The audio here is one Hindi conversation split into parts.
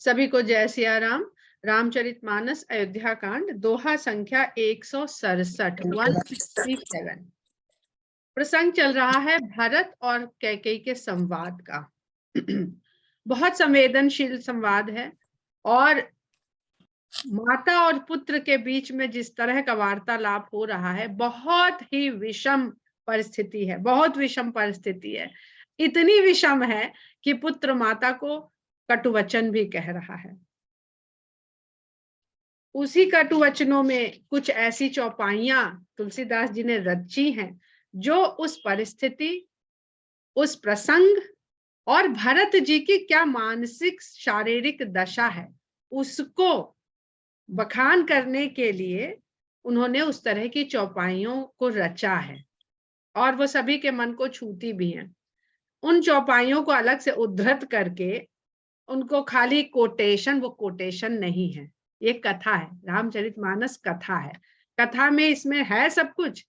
सभी को जय सिया राम। रामचरितमानस अयोध्या कांड, दोहा संख्या 167, 167। प्रसंग चल रहा है भरत और कैकेयी के संवाद का। बहुत संवेदनशील संवाद है और माता और पुत्र के बीच में जिस तरह का वार्तालाप हो रहा है, बहुत ही विषम परिस्थिति है, बहुत विषम परिस्थिति है। इतनी विषम है कि पुत्र माता को कटुवचन भी कह रहा है। उसी कटुवचनों में कुछ ऐसी चौपाइयां तुलसीदास जी ने रची हैं जो उस परिस्थिति, उस प्रसंग और भरत जी की क्या मानसिक शारीरिक दशा है उसको बखान करने के लिए उन्होंने उस तरह की चौपाइयों को रचा है और वो सभी के मन को छूती भी हैं। उन चौपाइयों को अलग से उद्धृत करके उनको खाली कोटेशन, वो कोटेशन नहीं है, ये कथा है, रामचरितमानस कथा है। कथा में इसमें है सब कुछ,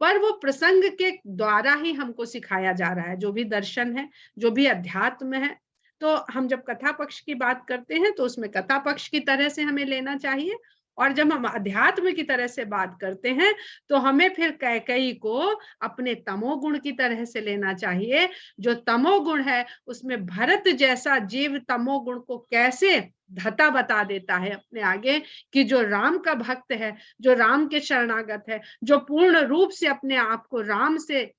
पर वो प्रसंग के द्वारा ही हमको सिखाया जा रहा है। जो भी दर्शन है, जो भी अध्यात्म है, तो हम जब कथा पक्ष की बात करते हैं तो उसमें कथा पक्ष की तरह से हमें लेना चाहिए, और जब हम अध्यात्म की तरह से बात करते हैं तो हमें फिर कैकेयी को अपने तमोगुण की तरह से लेना चाहिए। जो तमोगुण है उसमें भरत जैसा जीव तमोगुण को कैसे धता बता देता है अपने आगे, कि जो राम का भक्त है, जो राम के शरणागत है, जो पूर्ण रूप से अपने आप को राम से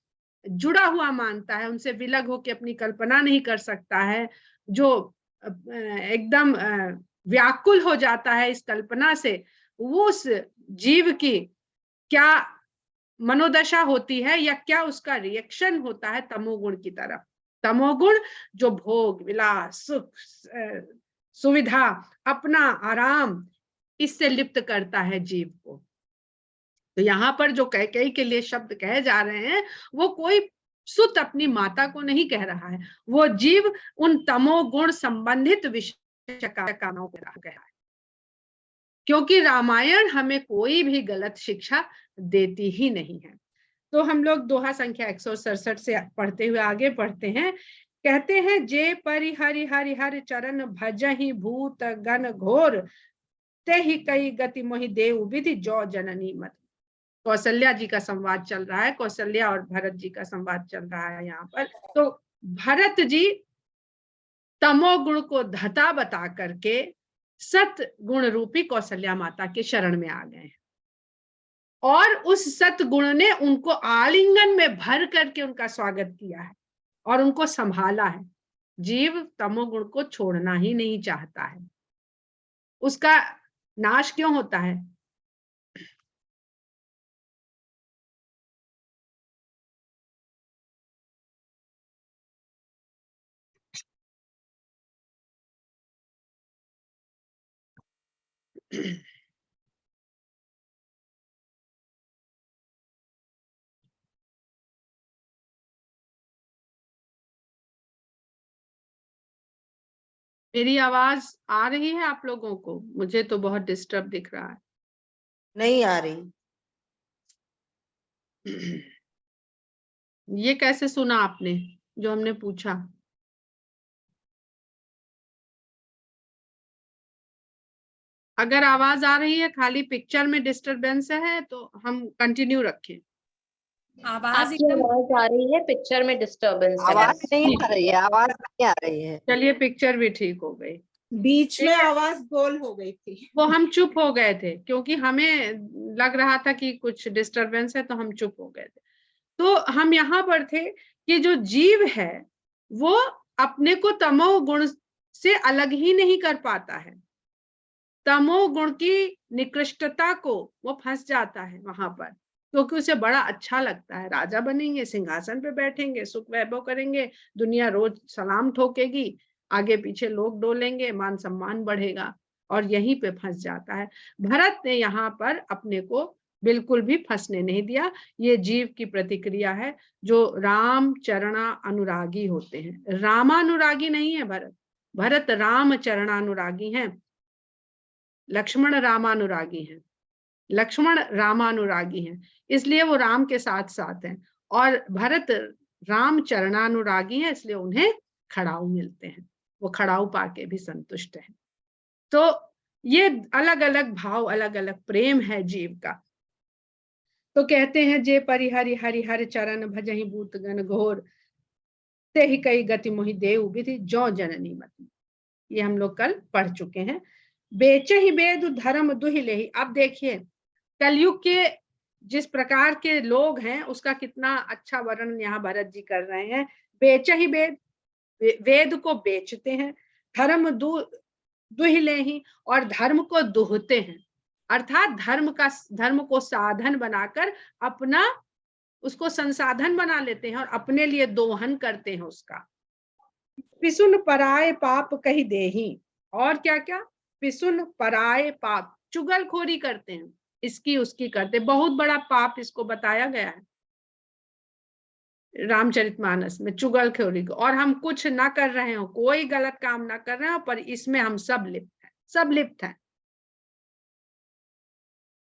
जुड़ा हुआ मानता है, उनसे विलग होकर अपनी कल्पना नहीं कर सकता है, जो एकदम व्याकुल हो जाता है इस कल्पना से, वो उस जीव की क्या मनोदशा होती है या क्या उसका रिएक्शन होता है तमोगुण की तरफ। तमोगुण जो भोग विलास, सुख, सुविधा, अपना आराम, इससे लिप्त करता है जीव को। तो यहाँ पर जो कैकेयी के लिए शब्द कहे जा रहे हैं, वो कोई सुत अपनी माता को नहीं कह रहा है, वो जीव उन तमोगुण संबंधित विषय कामों को कह रहा है। क्योंकि रामायण हमें कोई भी गलत शिक्षा देती ही नहीं है। तो हम लोग दोहा संख्या 167 से पढ़ते हुए आगे पढ़ते हैं। कहते हैं, जे परि हरि हरि हर चरण भजहि भूत गण घोर, ते ही कई गति मोहि देव विधि जो जननी मत। कौशल्या जी का संवाद चल रहा है, कौशल्या और भरत जी का संवाद चल रहा है यहाँ पर। तो भरत जी तमोगुण को धता बता करके सत गुण रूपी कौशल्या माता के शरण में आ गए हैं, और उस सतगुण ने उनको आलिंगन में भर करके उनका स्वागत किया है और उनको संभाला है। जीव तमोगुण को छोड़ना ही नहीं चाहता है, उसका नाश क्यों होता है? मेरी आवाज आ रही है आप लोगों को? मुझे तो बहुत डिस्टर्ब दिख रहा है। नहीं आ रही। ये कैसे सुना आपने जो हमने पूछा? अगर आवाज आ रही है, खाली पिक्चर में डिस्टरबेंस है, तो हम कंटिन्यू रखें। आवाज आ रही है, पिक्चर में डिस्टरबेंस है। आवाज नहीं आ रही है, आवाज नहीं आ रही है। चलिए, पिक्चर भी ठीक हो गई। बीच में आवाज गोल हो गई थी, वो हम चुप हो गए थे क्योंकि हमें लग रहा था कि कुछ डिस्टरबेंस है, तो हम चुप हो गए थे। तो हम यहाँ पर थे कि जो जीव है वो अपने को तमोगुण से अलग ही नहीं कर पाता है। तमोगुण की निकृष्टता को वो फंस जाता है वहां पर, क्योंकि उसे बड़ा अच्छा लगता है, राजा बनेंगे, सिंहासन पे बैठेंगे, सुख वैभव करेंगे, दुनिया रोज सलाम ठोकेगी, आगे पीछे लोग डोलेंगे, मान सम्मान बढ़ेगा, और यहीं पे फंस जाता है। भरत ने यहाँ पर अपने को बिल्कुल भी फंसने नहीं दिया। ये जीव की प्रतिक्रिया है जो राम चरणा अनुरागी होते हैं। रामानुरागी नहीं है भरत, भरत राम चरणानुरागी हैं। लक्ष्मण रामानुरागी हैं, लक्ष्मण रामानुरागी हैं, इसलिए वो राम के साथ साथ हैं, और भरत राम चरणानुरागी हैं, इसलिए उन्हें खड़ाऊ मिलते हैं, वो खड़ाऊ पाके भी संतुष्ट है। तो ये अलग अलग भाव, अलग अलग प्रेम है जीव का। तो कहते हैं जे परिहरि हरिहर चरण भजहि भूतगण घोर, ते ही कई गति मोहि देव विधि जो जननी मति। ये हम लोग कल पढ़ चुके हैं। बेचे ही वेद धर्म दुहि लेहि। अब देखिए कलयुग के जिस प्रकार के लोग हैं उसका कितना अच्छा वर्णन यहाँ भरत जी कर रहे हैं। बेचे ही वेद, वेद को बेचते हैं, धर्म दुहि लेहि, और धर्म को दुहते हैं, अर्थात धर्म को साधन बनाकर अपना उसको संसाधन बना लेते हैं और अपने लिए दोहन करते हैं उसका। पिसुन पराए पाप कही देही, और क्या क्या, पिसुन पराए पाप, चुगलखोरी करते हैं, इसकी उसकी करते, बहुत बड़ा पाप इसको बताया गया है रामचरितमानस में, चुगलखोरी को। और हम कुछ ना कर रहे हो, कोई गलत काम ना कर रहे हो, पर इसमें हम सब लिप्त हैं, सब लिप्त हैं,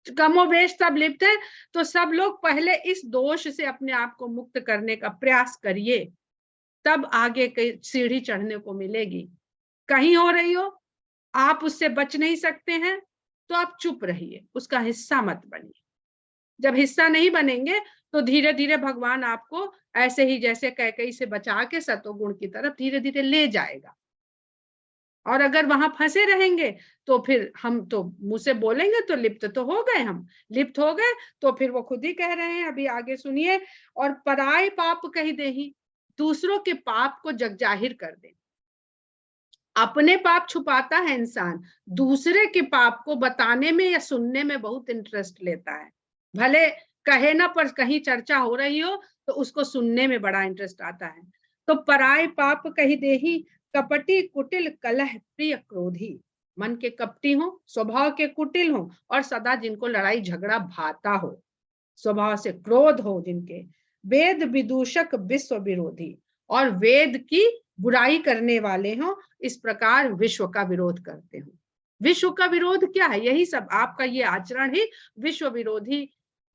कमोबेश सब लिप्त है। तो सब लोग पहले इस दोष से अपने आप को मुक्त करने का प्रयास करिए, तब आगे की सीढ़ी चढ़ने को मिलेगी। कहीं हो रही हो, आप उससे बच नहीं सकते हैं, तो आप चुप रहिए, उसका हिस्सा मत बनिए। जब हिस्सा नहीं बनेंगे तो धीरे धीरे भगवान आपको ऐसे ही जैसे कैकेयी से बचा के सतोगुण की तरफ धीरे धीरे ले जाएगा। और अगर वहां फंसे रहेंगे तो फिर हम तो मुंह से बोलेंगे तो लिप्त तो हो गए, हम लिप्त हो गए तो फिर वो खुद ही कह रहे हैं, अभी आगे सुनिए। और पराए पाप कही देही, दूसरों के पाप को जगजाहिर कर दे। अपने पाप छुपाता है इंसान, दूसरे के पाप को बताने में या सुनने में बहुत इंटरेस्ट लेता है। भले कहे ना, पर कहीं चर्चा हो रही हो तो उसको सुनने में बड़ा इंटरेस्ट आता है। तो पराए पाप कही देही, कपटी कुटिल कलह प्रिय क्रोधी, मन के कपटी हो, स्वभाव के कुटिल हो, और सदा जिनको लड़ाई झगड़ा भाता हो, स्वभाव से क्रोध हो जिनके, वेद विदूषक विश्व विरोधी, और वेद की बुराई करने वाले हों, इस प्रकार विश्व का विरोध करते हो। विश्व का विरोध क्या है? यही सब आपका ये आचरण ही विश्व विरोधी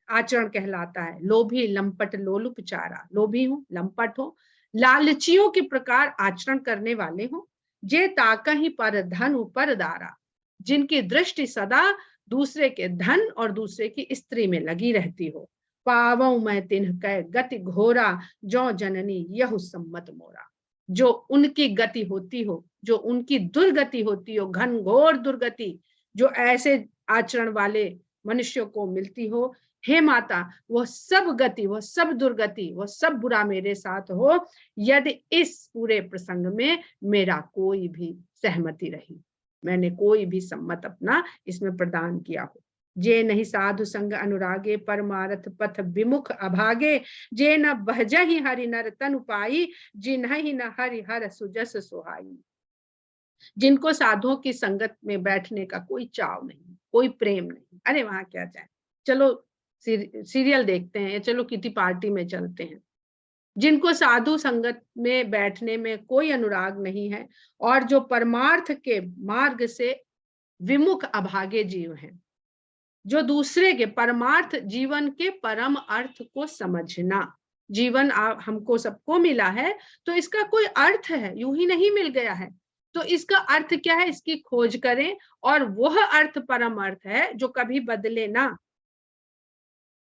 आचरण कहलाता है। लोभी लंपट लोलुप चारा, लोभी हो, लंपट हो, लालचियों के प्रकार आचरण करने वाले हो, जे ताकहि पर धन पर दारा, जिनकी दृष्टि सदा दूसरे के धन और दूसरे की स्त्री में लगी रहती हो। पावऊ मैं तिन्ह कै गति घोरा, जो जननी यहु सम्मत मोरा, जो उनकी गति होती हो, जो उनकी दुर्गति होती हो, घनघोर दुर्गति जो ऐसे आचरण वाले मनुष्यों को मिलती हो, हे माता वह सब गति, वह सब दुर्गति, वह सब बुरा मेरे साथ हो, यदि इस पूरे प्रसंग में मेरा कोई भी सहमति रही, मैंने कोई भी सम्मत अपना इसमें प्रदान किया हो। जे नहीं साधु संग अनुरागे, परमारथ पथ विमुख अभागे, जे न बहजहि हरि नर तनु पाई, जिन्हि न हरि हर सुजस सुहाई। जिनको साधुओं की संगत में बैठने का कोई चाव नहीं, कोई प्रेम नहीं, अरे वहां क्या जाए, चलो सीरियल देखते हैं, चलो किटी पार्टी में चलते हैं। जिनको साधु संगत में बैठने में कोई अनुराग नहीं है, और जो परमार्थ के मार्ग से विमुख अभागे जीव हैं, जो दूसरे के परमार्थ, जीवन के परम अर्थ को समझना, जीवन हमको सबको मिला है तो इसका कोई अर्थ है, यूं ही नहीं मिल गया है, तो इसका अर्थ क्या है, इसकी खोज करें, और वह अर्थ परम अर्थ है जो कभी बदले ना।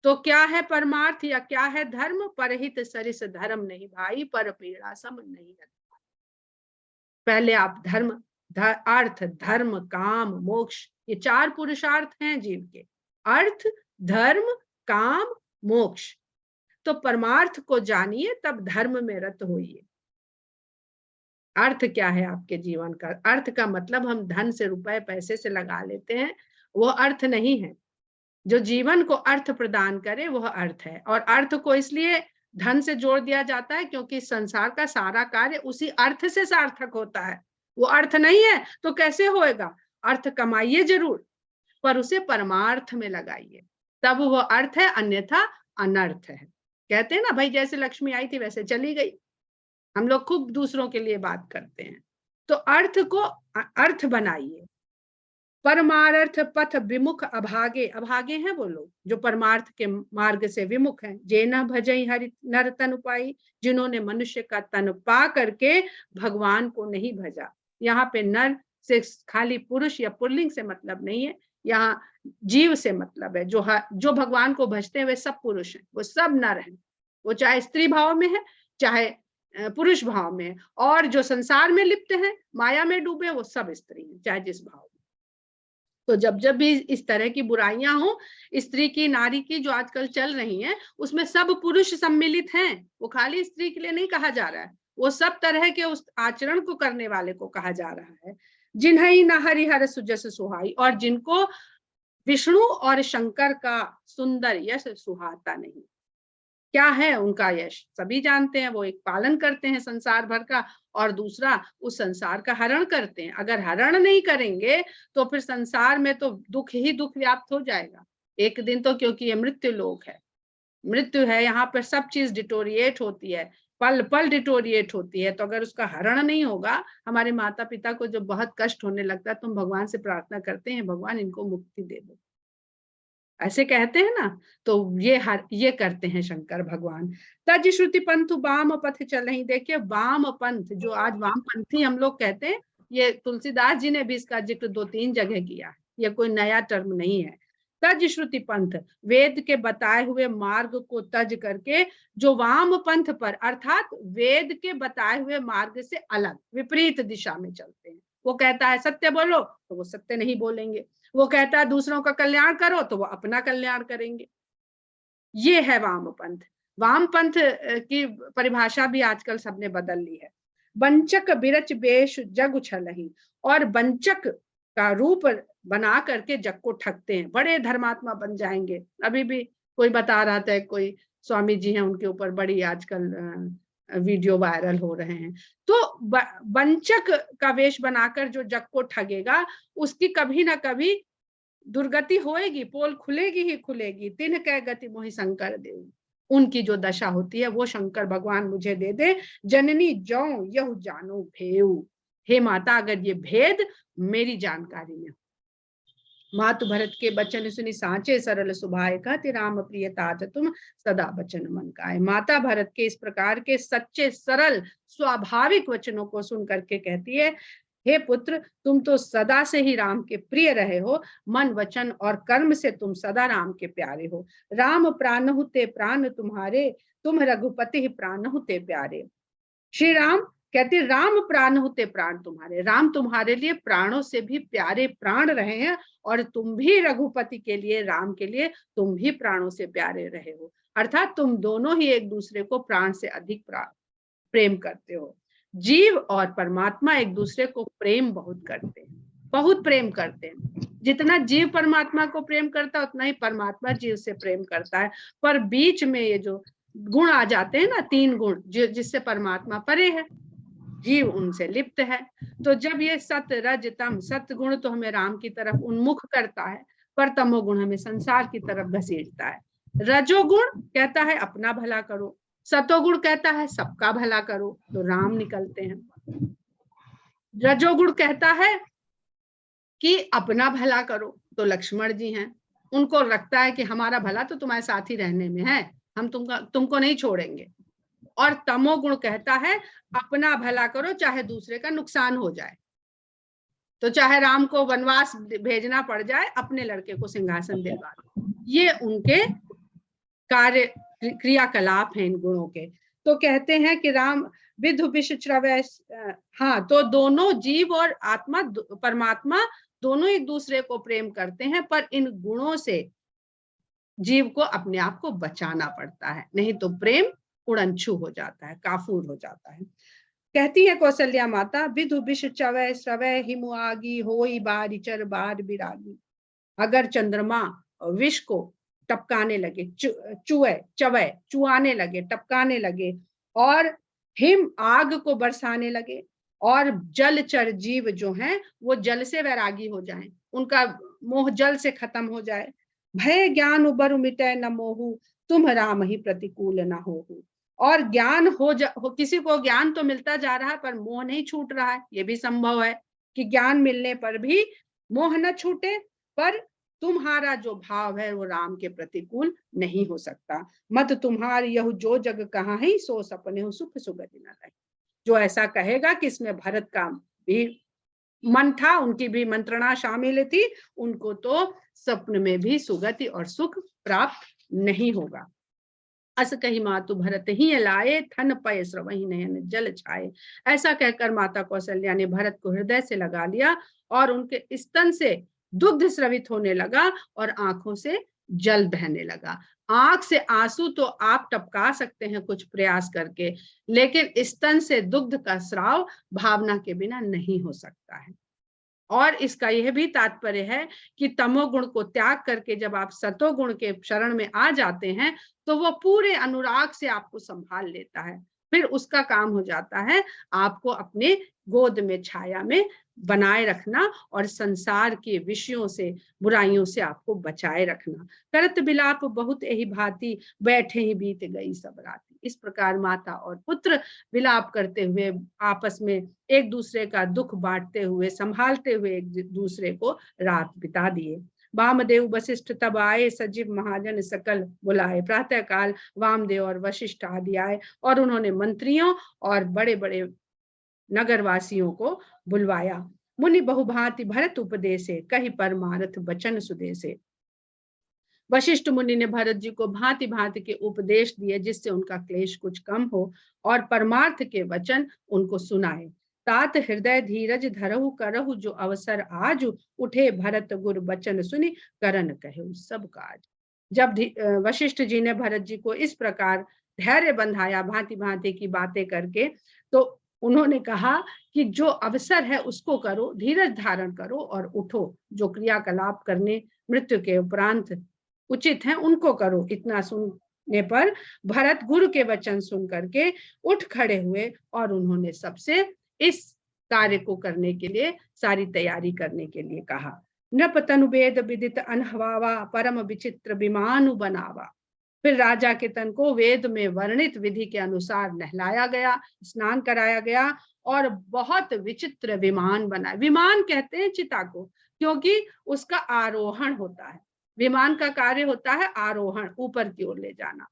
तो क्या है परमार्थ या क्या है धर्म? परहित सरिस धर्म नहीं भाई, पर पीड़ा सम नहीं। पहले आप धर्म, अर्थ, धर्म, काम, मोक्ष, ये चार पुरुषार्थ हैं जीव के, अर्थ, धर्म, काम, मोक्ष। तो परमार्थ को जानिए, तब धर्म में रत होइए। अर्थ क्या है आपके जीवन का? अर्थ का मतलब हम धन से, रुपए पैसे से लगा लेते हैं, वो अर्थ नहीं है। जो जीवन को अर्थ प्रदान करे वह अर्थ है। और अर्थ को इसलिए धन से जोड़ दिया जाता है क्योंकि संसार का सारा कार्य उसी अर्थ से सार्थक होता है। वो अर्थ नहीं है तो कैसे होएगा? अर्थ कमाइए जरूर, पर उसे परमार्थ में लगाइए, तब वो अर्थ है, अन्यथा अनर्थ है। कहते हैं ना भाई, जैसे लक्ष्मी आई थी वैसे चली गई। हम लोग खूब दूसरों के लिए बात करते हैं, तो अर्थ को अर्थ बनाइए, परमार्थ पथ विमुख अभागे, अभागे हैं वो लोग जो परमार्थ के मार्ग से विमुख हैं। जेना भजई हरि नर तन पाई, जिन्होंने मनुष्य का तन पा करके भगवान को नहीं भजा। यहाँ पे नर से खाली पुरुष या पुल्लिंग से मतलब नहीं है, यहाँ जीव से मतलब है। जो भगवान को भजते हैं वे सब पुरुष हैं, वो सब नर हैं, वो चाहे स्त्री भाव में है चाहे पुरुष भाव में है। और जो संसार में लिप्त हैं, माया में डूबे, वो सब स्त्री हैं, चाहे जिस भाव में। तो जब जब भी इस तरह की बुराइयां हो, स्त्री की नारी की जो आजकल चल रही हैं, उसमें सब पुरुष सम्मिलित हैं। वो खाली स्त्री के लिए नहीं कहा जा रहा है, वो सब तरह के उस आचरण को करने वाले को कहा जा रहा है। जिन्हई न हरिहर सुजस सुहाई, और जिनको विष्णु और शंकर का सुंदर यश सुहाता नहीं। क्या है उनका यश सभी जानते हैं, वो एक पालन करते हैं संसार भर का, और दूसरा उस संसार का हरण करते हैं। अगर हरण नहीं करेंगे तो फिर संसार में तो दुख ही दुख व्याप्त हो जाएगा एक दिन तो, क्योंकि ये मृत्यु लोक है, मृत्यु है, यहाँ पर सब चीज डिटोरिएट होती है, पल पल डिटोरिएट होती है। तो अगर उसका हरण नहीं होगा, हमारे माता पिता को जब बहुत कष्ट होने लगता है तो हम भगवान से प्रार्थना करते हैं, भगवान इनको मुक्ति दे दो, ऐसे कहते हैं ना। तो ये करते हैं शंकर भगवान। तज श्रुति पंथ वाम पथ चलहि, देखिए वाम पंथ, जो आज वामपंथी हम लोग कहते हैं, ये तुलसीदास जी ने भी इसका जिक्र 2-3 जगह किया है, ये कोई नया टर्म नहीं है। तज श्रुति पंथ, वेद के बताए हुए मार्ग को तज करके जो वाम पंथ पर, अर्थात वेद के बताए हुए मार्ग से अलग विपरीत दिशा में चलते हैं। वो कहता है सत्य बोलो, तो वो सत्य नहीं बोलेंगे। वो कहता है दूसरों का कल्याण करो, तो वो अपना कल्याण करेंगे। ये है वामपंथ। वामपंथ की परिभाषा भी आजकल सबने बदल ली है। वंचक बिरच बेश जग उछलहि, और वंचक का रूप बना करके जग को ठगते हैं, बड़े धर्मात्मा बन जाएंगे। अभी भी कोई बता रहा था, कोई स्वामी जी हैं, उनके ऊपर बड़ी आजकल वीडियो वायरल हो रहे हैं। तो वंचक का वेश बनाकर जो जग को ठगेगा, उसकी कभी ना कभी दुर्गति होएगी, पोल खुलेगी ही खुलेगी। तिन्ह कह गति मोहि शंकर देव, उनकी जो दशा होती है वो शंकर भगवान मुझे दे दे। जननी जौ यहु जानो भेऊ, हे माता अगर ये भेद मेरी जानकारी में हो। मातु भरत के बचन सुनी सांचे सरल सुभाए, कहते राम प्रिय तात तुम सदा बचन मन काए। माता भरत के इस प्रकार के सच्चे सरल स्वाभाविक वचनों को सुन करके कहती है, हे पुत्र तुम तो सदा से ही राम के प्रिय रहे हो, मन वचन और कर्म से तुम सदा राम के प्यारे हो। राम प्राणहु ते प्राण तुम्हारे, तुम रघुपति ही प्राणहु ते प्यारे। श्री राम कहते राम प्राण होते प्राण तुम्हारे, राम तुम्हारे लिए प्राणों से भी प्यारे प्राण रहे हैं, और तुम भी रघुपति के लिए, राम के लिए तुम भी प्राणों से प्यारे रहे हो। अर्थात तुम दोनों ही एक दूसरे को प्राण से अधिक प्रेम करते हो। जीव और परमात्मा एक दूसरे को प्रेम बहुत करते हैं, बहुत प्रेम करते हैं। जितना जीव परमात्मा को प्रेम करता है उतना ही परमात्मा जीव से प्रेम करता है। पर बीच में ये जो गुण आ जाते हैं ना, 3 गुण, जिससे परमात्मा परे है, जीव उनसे लिप्त है। तो जब ये सत रज तम, सत गुण तो हमें राम की तरफ उन्मुख करता है, पर तमोगुण हमें संसार की तरफ घसीटता है। रजोगुण कहता है अपना भला करो, सतोगुण कहता है सबका भला करो, तो राम निकलते हैं। रजोगुण कहता है कि अपना भला करो, तो लक्ष्मण जी हैं, उनको लगता है कि हमारा भला तो तुम्हारे साथ ही रहने में है, हम तुमको नहीं छोड़ेंगे। और तमोगुण कहता है अपना भला करो चाहे दूसरे का नुकसान हो जाए, तो चाहे राम को वनवास भेजना पड़ जाए, अपने लड़के को सिंहासन दिलवा दो। ये उनके कार्य क्रियाकलाप हैं इन गुणों के। तो कहते हैं कि राम विधु विष च्रवय, हाँ, तो दोनों जीव और आत्मा परमात्मा दोनों एक दूसरे को प्रेम करते हैं, पर इन गुणों से जीव को अपने आप को बचाना पड़ता है, नहीं तो प्रेम उड़नछू हो जाता है, काफूर हो जाता है। कहती है कौशल्या माता, विधु विष चवय श्रवय हिमु आगी, होई बारी चर बार बिरागी। अगर चंद्रमा विष को टपकाने लगे, चुआने लगे, टपकाने लगे, और हिम आग को बरसाने लगे, और जलचर जीव जो हैं वो जल से वैरागी हो जाएं, उनका मोह जल से खत्म हो जाए। भय ज्ञान उबर मिटे न मोहू, तुम राम ही प्रतिकूल न होहू। और ज्ञान हो किसी को ज्ञान तो मिलता जा रहा है पर मोह नहीं छूट रहा है। ये भी संभव है कि ज्ञान मिलने पर भी मोह न छूटे, पर तुम्हारा जो भाव है वो राम के प्रतिकूल नहीं हो सकता। मत तुम्हार यह जो जग कहाँ है, सो सपने हो सुख सुगति न रही। जो ऐसा कहेगा कि इसमें भरत का भी मन था, उनकी भी मंत्रणा शामिल थी, उनको तो स्वप्न में भी सुगति और सुख प्राप्त नहीं होगा। अस कही मातु भरत ही लाए, थन पय स्रवहि नयन जल छाए। ऐसा कहकर माता कौशल्या ने भरत को हृदय से लगा लिया और उनके स्तन से दुग्ध स्रवित होने लगा और आंखों से जल बहने लगा। आंख से आंसू तो आप टपका सकते हैं कुछ प्रयास करके, लेकिन स्तन से दुग्ध का स्राव भावना के बिना नहीं हो सकता है। और इसका यह भी तात्पर्य है कि तमोगुण को त्याग करके जब आप सतोगुण के शरण में आ जाते हैं तो वो पूरे अनुराग से आपको संभाल लेता है। फिर उसका काम हो जाता है आपको अपने गोद में छाया में बनाए रखना और संसार के विषयों से, बुराइयों से आपको बचाए रखना। करत बिलाप बहुत यही भांति, बैठे ही बीत गई सब राती। इस प्रकार माता और पुत्र विलाप करते हुए आपस में एक दूसरे का दुख बांटते हुए, संभालते हुए एक दूसरे को रात बिता दिए। वामदेव वशिष्ठ तब आए, सजीव महाजन सकल बुलाए। प्रातः काल वामदेव और वशिष्ठ आदि आए और उन्होंने मंत्रियों और बड़े बड़े नगरवासियों को बुलवाया। मुनि बहुभांति भरत उपदेशे, कही परमारथ बचन सुदेशे। वशिष्ठ मुनि ने भरत जी को भांति भांति के उपदेश दिए जिससे उनका क्लेश कुछ कम हो और परमार्थ के वचन उनको सुनाए। तात हृदय धीरज धरहु करहु, जो अवसर आज उठे भरत गुर बचन सुनि, करन कहे सब काज। जब वशिष्ठ जी ने भरत जी को इस प्रकार धैर्य बंधाया भांति भांति की बातें करके, तो उन्होंने कहा कि जो अवसर है उसको करो, धीरज धारण करो और उठो। जो क्रियाकलाप करने मृत्यु के उपरांत उचित है उनको करो। इतना सुनने पर भरत गुरु के वचन सुन करके उठ खड़े हुए और उन्होंने सबसे इस कार्य को करने के लिए, सारी तैयारी करने के लिए कहा। नृप तनु वेद विदित अनहवावा, परम विचित्र विमानु बनावा। फिर राजा के तन को वेद में वर्णित विधि के अनुसार नहलाया गया, स्नान कराया गया और बहुत विचित्र विमान बना। विमान कहते हैं चिता को, क्योंकि उसका आरोहण होता है। विमान का कार्य होता है आरोहण, ऊपर की ओर ले जाना।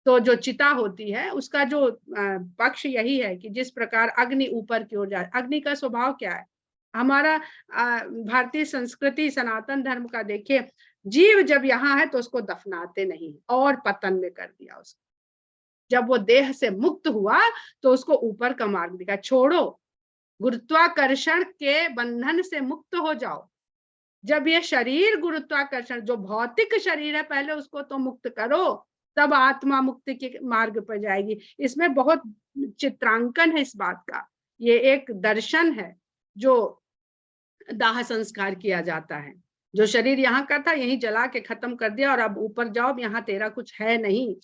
तो जो चिता होती है उसका जो पक्ष यही है कि जिस प्रकार अग्नि ऊपर की ओर जाए। अग्नि का स्वभाव क्या है? हमारा भारतीय संस्कृति सनातन धर्म का देखिए, जीव जब यहाँ है तो उसको दफनाते नहीं और पतन में कर दिया उसको। जब वो देह से मुक्त हुआ तो उसको ऊपर का मार्ग दिखा, छोड़ो, गुरुत्वाकर्षण के बंधन से मुक्त हो जाओ। जब ये शरीर गुरुत्वाकर्षण, जो भौतिक शरीर है पहले उसको तो मुक्त करो, तब आत्मा मुक्ति के मार्ग पर जाएगी। इसमें बहुत चित्रांकन है इस बात का। ये एक दर्शन है जो दाह संस्कार किया जाता है। जो शरीर यहाँ का था यहीं जला के खत्म कर दिया और अब ऊपर जाओ, यहाँ तेरा कुछ है नहीं।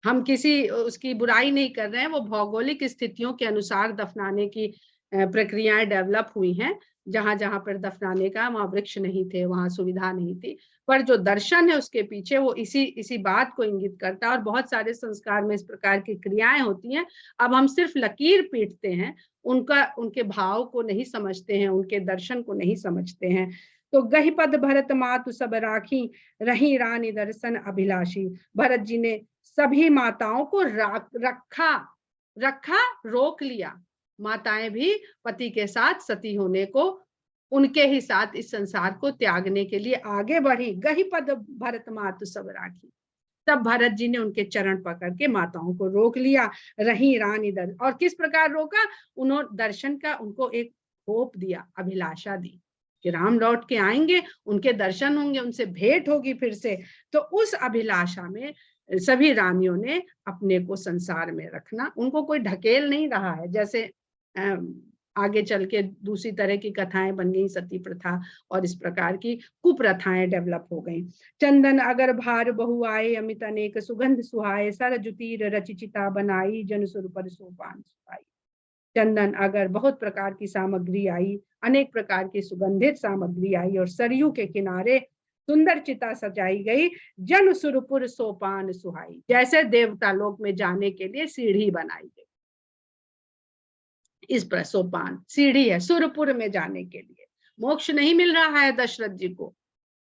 हम किसी उसकी बुराई नहीं कर रहे हैं, वो भौगोलिक स्थितियों के अनुसार दफनाने की प्रक्रियाएं डेवलप हुई हैं। जहां जहां पर दफनाने का, वहां वृक्ष नहीं थे, वहां सुविधा नहीं थी, पर जो दर्शन है उसके पीछे वो इसी बात को इंगित करता है। और बहुत सारे संस्कार में इस प्रकार की क्रियाएं होती हैं। अब हम सिर्फ लकीर पीटते हैं, उनके भाव को नहीं समझते हैं, उनके दर्शन को नहीं समझते हैं। तो गहि पद भरत मातु सब राखी, रही रानी दर्शन अभिलाषी। भरत जी ने सभी माताओं को रखा, रोक लिया। माताएं भी पति के साथ सती होने को, उनके ही साथ इस संसार को त्यागने के लिए आगे बढ़ी। गहि पद भरत मातु सब राखी। तब भरत जी ने उनके चरण पकड़ के माताओं को रोक लिया। रही रानी दर्शन, और किस प्रकार रोका? उन्होंने दर्शन का उनको एक होप दिया, अभिलाषा दी कि राम लौट के आएंगे, उनके दर्शन होंगे, उनसे भेंट होगी फिर से। तो उस अभिलाषा में सभी रानियों ने अपने को संसार में रखना, उनको कोई ढकेल नहीं रहा है। जैसे आगे चल के दूसरी तरह की कथाएं बन गई, सती प्रथा और इस प्रकार की कुप्रथाएं डेवलप हो गई। चंदन अगर भार बहु आए, अमित अनेक सुगंध सुहाए। सर जुतीर रचिचिता बनाई, जन सुर पर सोपान सुहाई। चंदन अगर, बहुत प्रकार की सामग्री आई, अनेक प्रकार की सुगंधित सामग्री आई और सरयू के किनारे सुंदर चिता सजाई गई। जन सुरपुर सोपान सुहाई, जैसे देवता लोक में जाने के लिए सीढ़ी बनाई गई। इस पर सोपान सीढ़ी है सुरपुर में जाने के लिए, मोक्ष नहीं मिल रहा है दशरथ जी को,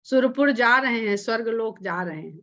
सुरपुर जा रहे हैं, स्वर्गलोक जा रहे हैं।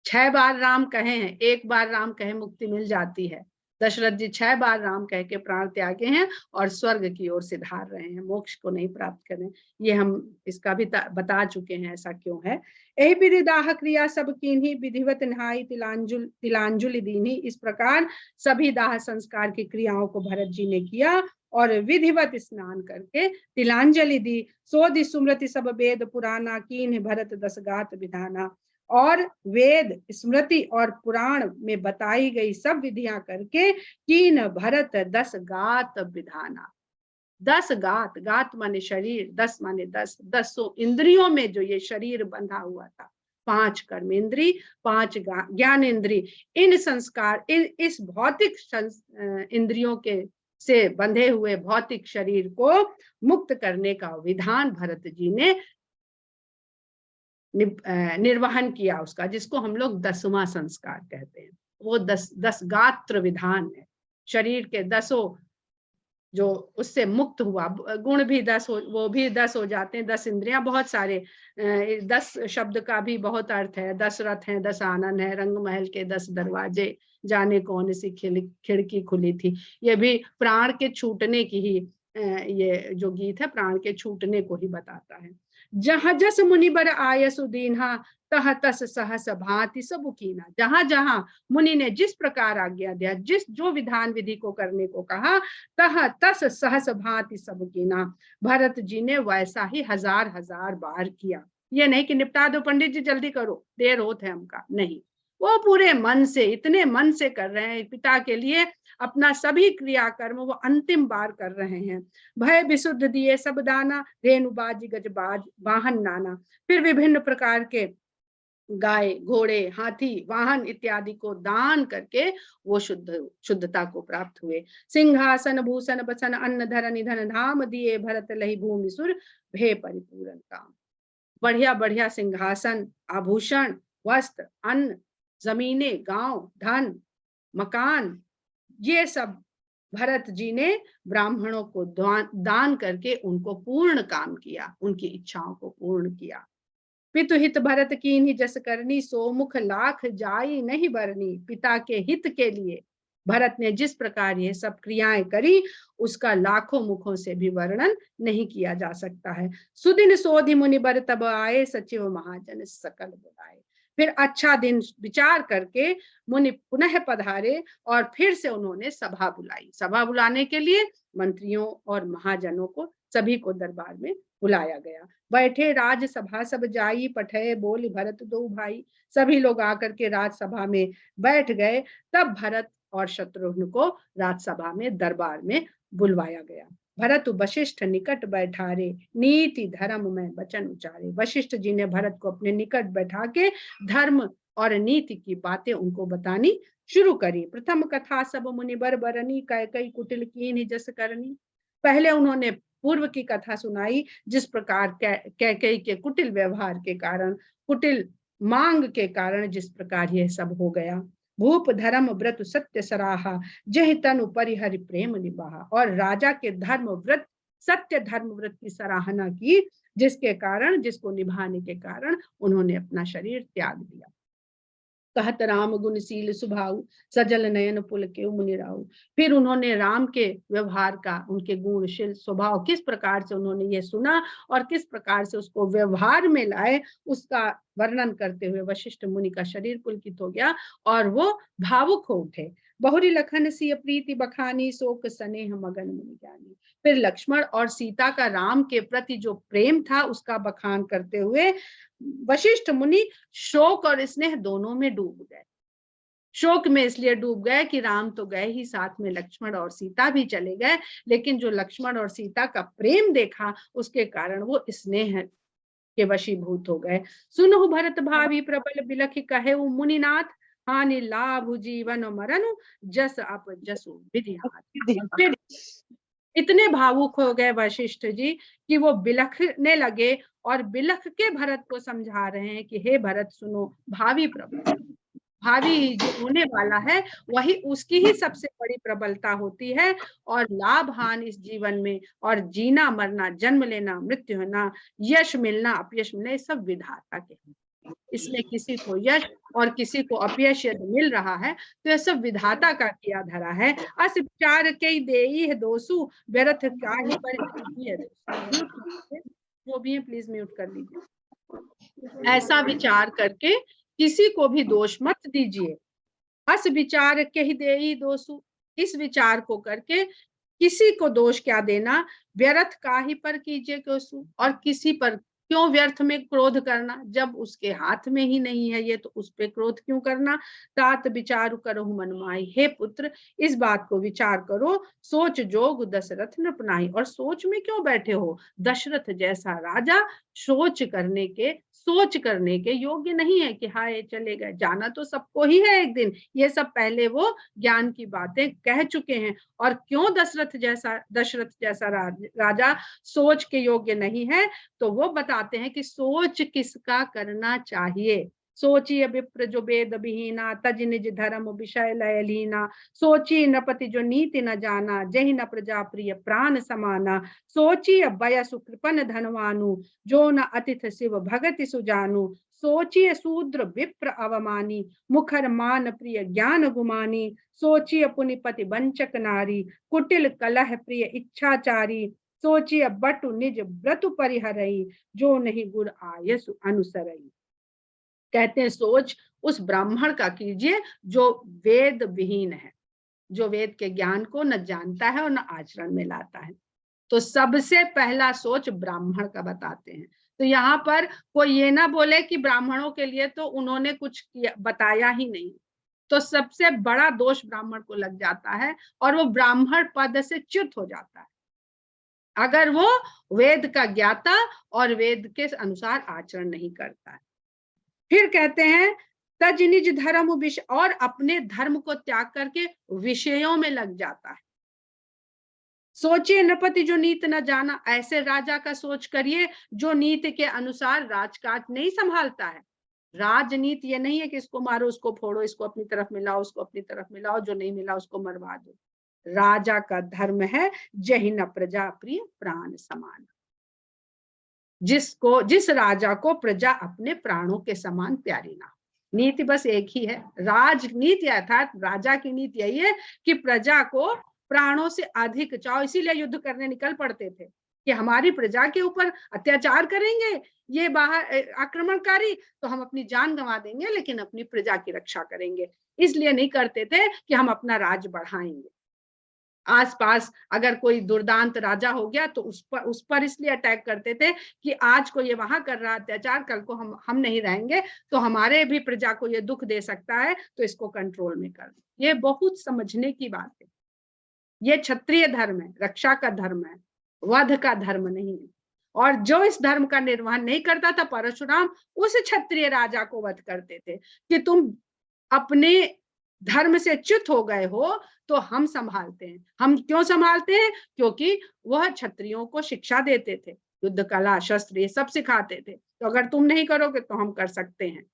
6 बार राम कहे हैं, 1 बार राम कहे मुक्ति मिल जाती है। दशरथ जी 6 बार राम कह के प्राण त्यागे हैं और स्वर्ग की ओर से धार रहे हैं, मोक्ष को नहीं प्राप्त करें। ये हम इसका भी बता चुके हैं ऐसा क्यों है। यही विधि दाह क्रिया सब कीन्ही, विधिवत नहाई तिलांजुलि दीन्ही। इस प्रकार सभी दाह संस्कार की क्रियाओं को भरत जी ने किया और विधिवत स्नान करके तिलांजलि दी। सोधि सुमृति सब वेद पुराना, कीन्ह भरत 10 गात विधाना। और वेद स्मृति और पुराण में बताई गई सब विधियां करके कीन भरत 10 गात विधाना। 10 गात, गात माने शरीर, 10 माने 10, 10 इंद्रियों में जो ये शरीर बंधा हुआ था, 5 कर्मेंद्री, 5 ज्ञानेंद्री, इन संस्कार इस भौतिक इंद्रियों के से बंधे हुए भौतिक शरीर को मुक्त करने का विधान भरत जी ने निर्वहन किया उसका, जिसको हम लोग 10वां संस्कार कहते हैं। वो 10 गात्र विधान है। शरीर के 10 जो उससे मुक्त हुआ, गुण भी 10 वो भी 10 हो जाते हैं। 10 इंद्रियां, बहुत सारे 10 शब्द का भी बहुत अर्थ है। 10 रथ हैं, 10 आनन है, रंग महल के 10 दरवाजे, जाने कौन सी खिड़की खुली थी। ये भी प्राण के छूटने की ही ये जो गीत है प्राण के छूटने को ही बताता है। जहाँ जस मुनि बर आयसु दीन्हा, तह तस सहस भांति सब कीना। जहां जहां मुनि ने जिस प्रकार आज्ञा दिया, जिस जो विधान विधि को करने को कहा, तह तस सहस भांति सब कीना, भरत जी ने वैसा ही 1000 बार किया। ये नहीं कि निपटा दो पंडित जी, जल्दी करो, देर होत है हमका, नहीं, वो पूरे मन से, इतने मन से कर रहे हैं। पिता के लिए अपना सभी क्रियाकर्म वो अंतिम बार कर रहे हैं। भय विशुद्ध दिए सब दाना, रेणुबाज गजबाज वाहन नाना। फिर विभिन्न प्रकार के गाय, घोड़े, हाथी, वाहन इत्यादि को दान करके वो शुद्धता को प्राप्त हुए। सिंहासन भूषण बसन अन्न धर निधन धाम, दिए भरत लही भूमि सुर भे परिपूर्ण काम। बढ़िया बढ़िया सिंहासन, आभूषण, वस्त्र, अन्न, जमीने, गांव, धन, मकान, ये सब भरत जी ने ब्राह्मणों को दान करके उनको पूर्ण काम किया, उनकी इच्छाओं को पूर्ण किया। पितु हित भरत कीन्ही जस करनी, सो मुख लाख जाई नहीं बरनी। पिता के हित के लिए भरत ने जिस प्रकार ये सब क्रियाएं करी, उसका लाखों मुखों से भी वर्णन नहीं किया जा सकता है। सुदिन सोधि मुनि बर तब आए, सचिव महाजन सकल बुलाए। फिर अच्छा दिन विचार करके मुनि पुनः पधारे और फिर से उन्होंने सभा बुलाई। सभा बुलाने के लिए मंत्रियों और महाजनों को सभी को दरबार में बुलाया गया। बैठे राजसभा सब जाई, पठे बोल भरत दो भाई। सभी लोग आकर के राजसभा में बैठ गए। तब भरत और शत्रुघ्न को राजसभा में दरबार में बुलवाया गया। भरत वशिष्ठ निकट बैठारे, नीति धर्म में वचन उचारे। वशिष्ठ जी ने भरत को अपने निकट बैठा के धर्म और नीति की बातें उनको बतानी शुरू करी। प्रथम कथा सब मुनि बर बरनी, कैकई कुटिल कीन्ही जस करनी। पहले उन्होंने पूर्व की कथा सुनाई, जिस प्रकार कैकेयी के कुटिल व्यवहार के कारण, कुटिल मांग के कारण जिस प्रकार यह सब हो गया। भूप धर्म व्रत सत्य सराहा, जहि तनु परिहरि प्रेम निबाहा। और राजा के धर्म व्रत, सत्य धर्म व्रत की सराहना की, जिसके कारण, जिसको निभाने के कारण उन्होंने अपना शरीर त्याग दिया। कहत राम गुणशील सुभाऊ, सजल नयन पुल के मुनिराऊ। फिर उन्होंने राम के व्यवहार का, उनके गुणशील स्वभाव किस प्रकार से उन्होंने ये सुना और किस प्रकार से उसको व्यवहार में लाए, उसका वर्णन करते हुए वशिष्ठ मुनि का शरीर पुलकित हो गया और वो भावुक हो उठे। बहुरी लखन सी प्रीति बखानी, शोक स्नेह मगन मुनि ज्ञानी। फिर लक्ष्मण और सीता का राम के प्रति जो प्रेम था उसका बखान करते हुए वशिष्ठ मुनि शोक और स्नेह दोनों में डूब गए। शोक में इसलिए डूब गए कि राम तो गए ही, साथ में लक्ष्मण और सीता भी चले गए, लेकिन जो लक्ष्मण और सीता का प्रेम देखा उसके कारण वो स्नेह के वशीभूत हो गए। सुनहु भरत भावी प्रबल बिलख, कहे मुनिनाथ, हानि लाभ जीवन मरण, जस अप जसु विधि हाथ। इतने भावुक हो गए वशिष्ठ जी कि वो बिलखने लगे और बिलख के भरत को समझा रहे हैं कि हे भरत सुनो, भावी प्रबल, भावी जो होने वाला है वही उसकी ही सबसे बड़ी प्रबलता होती है। और लाभ हानि इस जीवन में, और जीना मरना, जन्म लेना, मृत्यु होना, यश मिलना, अपयश मिलना, ये सब विधाता के हैं। इसमें किसी को यश और किसी को अपयश यदि मिल रहा है तो यह सब विधाता का किया धरा है। अस विचार के देई है दोषु, व्यर्थ काहे पर कीजिए दोषु। जो भी है प्लीज म्यूट कर लीजिए। ऐसा विचार करके किसी को भी दोष मत दीजिए। अस विचार के ही देई दोषु, इस विचार को करके किसी को दोष क्या देना, व्यर्थ काहे पर कीजिए दोषु, और किसी पर क्यों व्यर्थ में क्रोध करना, जब उसके हाथ में ही नहीं है ये तो उस पे क्रोध क्यों करना। तात विचार करो मनमाई, हे पुत्र इस बात को विचार करो, सोच जोग दशरथ नपनाई। और सोच में क्यों बैठे हो, दशरथ जैसा राजा सोच करने के योग्य नहीं है कि हाय चले गए, जाना तो सबको ही है एक दिन। ये सब पहले वो ज्ञान की बातें कह चुके हैं। और क्यों दशरथ जैसा राजा सोच के योग्य नहीं है, तो वो बताते हैं कि सोच किसका करना चाहिए। सोचिए विप्र जो वेद विहीना, तज निज धर्म विषय लय लीना। सोचिए नपति जो नीति न जाना, जहि न प्रजा प्रिय प्राण समाना। सोचिए बयसु कृपन धनवानु, जो न अतिथ शिव भगति सुजानु। सोचिए शूद्र विप्र अवमानी, मुखर मान प्रिय ज्ञान गुमानी। सोचिए पुनिपति वंचक नारी, कुटिल कलह प्रिय इच्छाचारी। सोचिए बटु निज व्रतु परिहरई, जो नहीं गुर आयसु अनुसरई। कहते हैं सोच उस ब्राह्मण का कीजिए जो वेद विहीन है, जो वेद के ज्ञान को न जानता है और न आचरण में लाता है। तो सबसे पहला सोच ब्राह्मण का बताते हैं। तो यहाँ पर कोई ये ना बोले कि ब्राह्मणों के लिए तो उन्होंने कुछ बताया ही नहीं, तो सबसे बड़ा दोष ब्राह्मण को लग जाता है और वो ब्राह्मण पद से च्युत हो जाता है अगर वो वेद का ज्ञाता और वेद के अनुसार आचरण नहीं करता है। फिर कहते हैं तज निज धर्म विषय, और अपने धर्म को त्याग करके विषयों में लग जाता है। सोचिए नपति जो नीति न जाना, ऐसे राजा का सोच करिए जो नीति के अनुसार राजकाज नहीं संभालता है। राजनीति ये नहीं है कि इसको मारो उसको फोड़ो, इसको अपनी तरफ मिलाओ उसको अपनी तरफ मिलाओ, जो नहीं मिला उसको मरवा दो। राजा का धर्म है जहि न प्रजा प्रिय प्राण समान, जिस राजा को प्रजा अपने प्राणों के समान प्यारी ना। नीति बस एक ही है, राजनीति अर्थात राजा की नीति यही है कि प्रजा को प्राणों से अधिक चाहो। इसीलिए युद्ध करने निकल पड़ते थे कि हमारी प्रजा के ऊपर अत्याचार करेंगे ये बाहर आक्रमणकारी, तो हम अपनी जान गंवा देंगे लेकिन अपनी प्रजा की रक्षा करेंगे। इसलिए नहीं करते थे कि हम अपना राज बढ़ाएंगे। आसपास अगर कोई दुर्दांत राजा हो गया तो उस पर इसलिए अटैक करते थे कि आज को ये वहां कर रहा अत्याचार, कल को हम नहीं रहेंगे तो हमारे भी प्रजा को ये दुख दे सकता है, तो इसको कंट्रोल में कर। ये बहुत समझने की बात है। ये क्षत्रिय धर्म है, रक्षा का धर्म है, वध का धर्म नहीं है। और जो इस धर्म का निर्वहन नहीं करता था, परशुराम उस क्षत्रिय राजा को वध करते थे कि तुम अपने धर्म से च्युत हो गए हो तो हम संभालते हैं। हम क्यों संभालते हैं? क्योंकि वह क्षत्रियों को शिक्षा देते थे, युद्ध कला शस्त्र ये सब सिखाते थे। तो अगर तुम नहीं करोगे तो हम कर सकते हैं।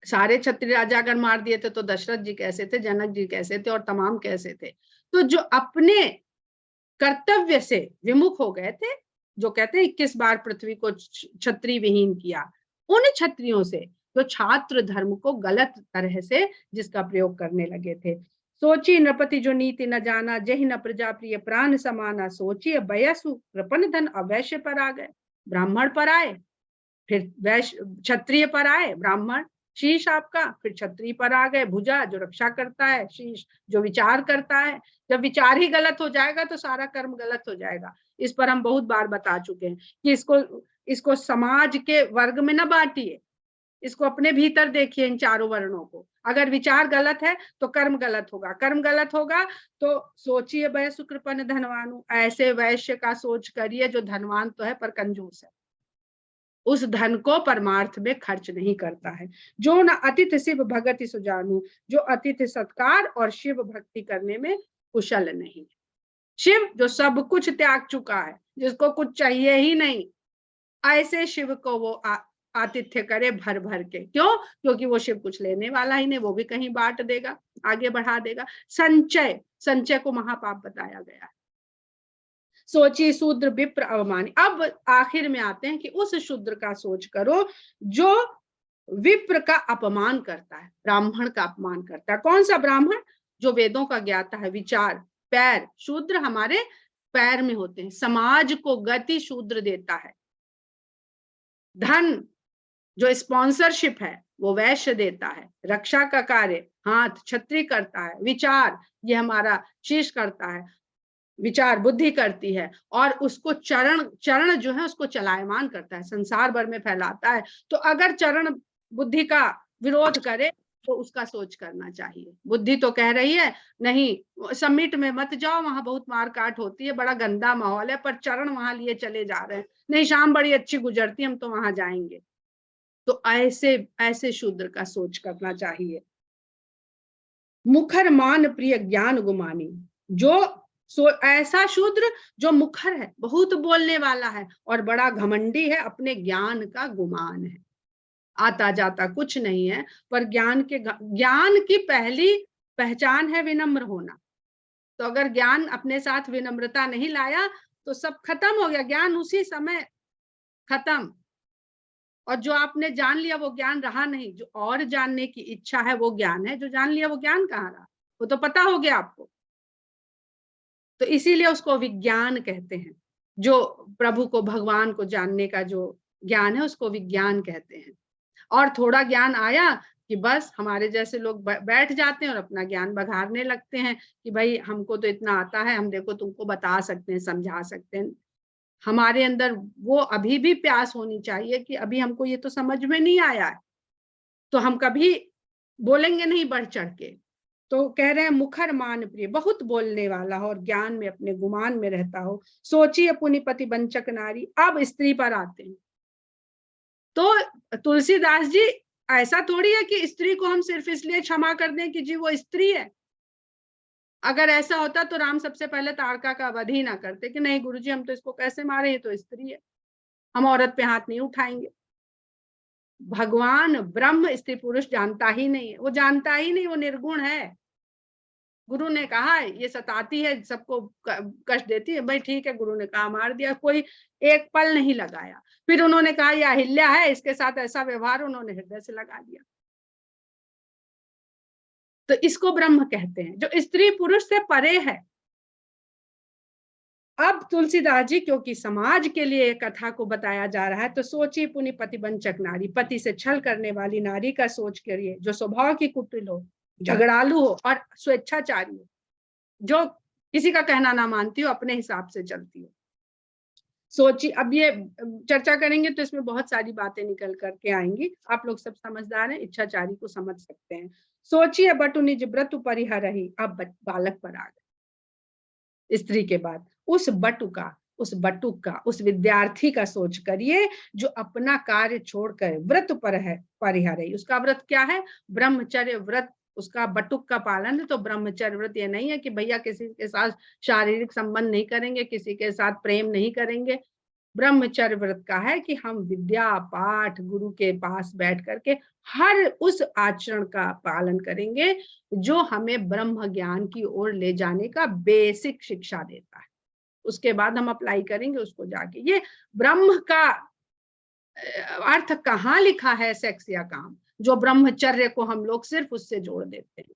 सारे क्षत्रिय राजा अगर मार दिए थे तो दशरथ जी कैसे थे, जनक जी कैसे थे और तमाम कैसे थे। तो जो अपने कर्तव्य से विमुख हो गए थे, जो कहते हैं 21 बार पृथ्वी को क्षत्रिय विहीन किया, उन क्षत्रियों से जो छात्र धर्म को गलत तरह से जिसका प्रयोग करने लगे थे। सोची नृपति जो नीति न जाना, जहि न प्रजा प्रिय प्राण समाना। सोचिए बयसु कृपन धन अवैश्य पर आ गए, ब्राह्मण पर आए, फिर वैश्य क्षत्रिय पर आए, ब्राह्मण शीश आपका, फिर क्षत्रिय पर आ गए, भुजा जो रक्षा करता है, शीश जो विचार करता है। जब विचार ही गलत हो जाएगा तो सारा कर्म गलत हो जाएगा। इस पर हम बहुत बार बता चुके हैं कि इसको समाज के वर्ग में न बांटिए, इसको अपने भीतर देखिए। इन चारों वर्णों को अगर विचार गलत है तो कर्म गलत होगा, कर्म गलत होगा तो सोचिए वैश्य कृपन धनवानु, ऐसे वैश्य का सोच करिए जो धनवान तो है पर कंजूस है, उस धन को परमार्थ में खर्च नहीं करता है। जो न अतिथि शिव भगति सुजानु, जो अतिथि सत्कार और शिव भक्ति करने में कुशल नहीं। शिव जो सब कुछ त्याग चुका है, जिसको कुछ चाहिए ही नहीं, ऐसे शिव को वो आतिथ्य करे भर भर के। क्यों? क्योंकि वो शिव कुछ लेने वाला ही नहीं, वो भी कहीं बांट देगा, आगे बढ़ा देगा। संचय, संचय को महापाप बताया गया है। सोची शूद्र विप्र अवमानी। अब आखिर में आते हैं कि उस शूद्र का सोच करो जो विप्र का अपमान करता है, ब्राह्मण का अपमान करता है। कौन सा ब्राह्मण? जो वेदों का ज्ञाता है, विचार, पैर, शूद्र हमारे पैर में होते हैं। समाज को गति शूद्र देता है। धन, जो स्पॉन्सरशिप है, वो वैश्य देता है। रक्षा का कार्य हाथ छत्री करता है। विचार, ये हमारा शीश करता है, विचार बुद्धि करती है, और उसको चरण जो है उसको चलायमान करता है, संसार भर में फैलाता है। तो अगर चरण बुद्धि का विरोध करे तो उसका सोच करना चाहिए। बुद्धि तो कह रही है नहीं, समिट में मत जाओ, वहां बहुत मार काट होती है, बड़ा गंदा माहौल है, पर चरण वहां लिए चले जा रहे हैं, नहीं शाम बड़ी अच्छी गुजरती, हम तो वहां जाएंगे। तो ऐसे शूद्र का सोच करना चाहिए। मुखर मान प्रिय ज्ञान गुमानी, ऐसा शूद्र जो मुखर है, बहुत बोलने वाला है और बड़ा घमंडी है, अपने ज्ञान का गुमान है, आता जाता कुछ नहीं है। पर ज्ञान की पहली पहचान है विनम्र होना। तो अगर ज्ञान अपने साथ विनम्रता नहीं लाया तो सब खत्म हो गया, ज्ञान उसी समय खत्म। और जो आपने जान लिया वो ज्ञान रहा नहीं, जो और जानने की इच्छा है वो ज्ञान है, जो जान लिया वो ज्ञान कहाँ रहा, वो तो पता हो गया आपको। तो इसीलिए उसको विज्ञान कहते हैं। जो प्रभु को, भगवान को जानने का जो ज्ञान है उसको विज्ञान कहते हैं। और थोड़ा ज्ञान आया कि बस हमारे जैसे लोग बैठ जाते हैं और अपना ज्ञान बघारने लगते हैं कि भाई हमको तो इतना आता है, हम देखो तुमको बता सकते हैं, समझा सकते हैं। हमारे अंदर वो अभी भी प्यास होनी चाहिए कि अभी हमको ये तो समझ में नहीं आया है, तो हम कभी बोलेंगे नहीं बढ़ चढ़ के। तो कह रहे हैं मुखर मान प्रिय, बहुत बोलने वाला हो और ज्ञान में अपने गुमान में रहता हो। सोचिए पुनिपति वंचक नारी। अब स्त्री पर आते हैं। तो तुलसीदास जी, ऐसा थोड़ी है कि स्त्री को हम सिर्फ इसलिए क्षमा कर दें कि जी वो स्त्री है। अगर ऐसा होता तो राम सबसे पहले ताड़का का वध ही ना करते कि नहीं गुरुजी हम तो इसको कैसे मारे, ये तो स्त्री है, हम औरत पे हाथ नहीं उठाएंगे। भगवान ब्रह्म स्त्री पुरुष जानता ही नहीं है, वो जानता ही नहीं, वो निर्गुण है। गुरु ने कहा ये सताती है, सबको कष्ट देती है, भाई ठीक है, गुरु ने कहा मार दिया, कोई एक पल नहीं लगाया। फिर उन्होंने कहा ये अहिल्या है, इसके साथ ऐसा व्यवहार, उन्होंने हृदय से लगा दिया। तो इसको ब्रह्म कहते हैं, जो स्त्री पुरुष से परे है। अब तुलसीदास जी, क्योंकि समाज के लिए कथा को बताया जा रहा है, तो सोचिए पुनि पति वंचक नारी, पति से छल करने वाली नारी का सोच करिए, जो स्वभाव की कुटिल हो, झगड़ालू हो और स्वेच्छाचारी हो, जो किसी का कहना ना मानती हो, अपने हिसाब से चलती हो। सोचिए, अब ये चर्चा करेंगे तो इसमें बहुत सारी बातें निकल करके आएंगी। आप लोग सब समझदार हैं, इच्छाचारी को समझ सकते हैं। सोचिए बटु निज व्रत परिहर रही। अब बालक पर आ गए स्त्री के बाद। उस बटुक का, उस विद्यार्थी का सोच करिए जो अपना कार्य छोड़कर व्रत पर है, परिहर रही। उसका व्रत क्या है? ब्रह्मचर्य व्रत। उसका बटुक का पालन है। तो ब्रह्मचर्य व्रत ये नहीं है कि भैया किसी के साथ शारीरिक संबंध नहीं करेंगे, किसी के साथ प्रेम नहीं करेंगे। ब्रह्मचर्य व्रत का है कि हम विद्या पाठ गुरु के पास बैठ करके हर उस आचरण का पालन करेंगे जो हमें ब्रह्म ज्ञान की ओर ले जाने का बेसिक शिक्षा देता है। उसके बाद हम अप्लाई करेंगे उसको जाके। ये ब्रह्म का अर्थ कहाँ लिखा है सेक्स या काम, जो ब्रह्मचर्य को हम लोग सिर्फ उससे जोड़ देते हैं।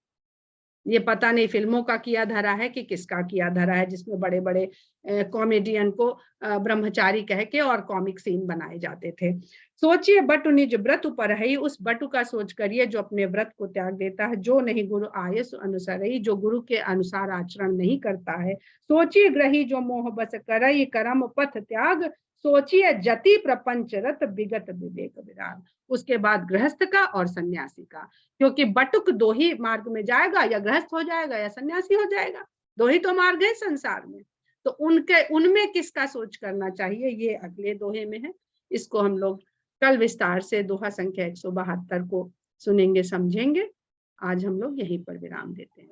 ये पता नहीं फिल्मों का किया धरा है कि किसका किया धरा है, जिसमें बड़े बड़े कॉमेडियन को ब्रह्मचारी कह के और कॉमिक सीन बनाए जाते थे। सोचिए बटु निज व्रत पर है। उस बटु का सोच करिए जो अपने व्रत को त्याग देता है, जो नहीं गुरु आयस अनुसार, जो गुरु के अनुसार आचरण नहीं करता है। सोचिए ग्रही जो मोह बस करई कर्म पथ त्याग। सोचिए जति प्रपंच रत विगत विवेक विराग। उसके बाद गृहस्थ का और सन्यासी का, क्योंकि बटुक दो ही मार्ग में जाएगा, या गृहस्थ हो जाएगा या सन्यासी हो जाएगा, दो ही तो मार्ग है संसार में। तो उनमें किसका सोच करना चाहिए, ये अगले दोहे में है। इसको हम लोग कल विस्तार से दोहा संख्या 172 को सुनेंगे, समझेंगे। आज हम लोग यहीं पर विराम देते हैं।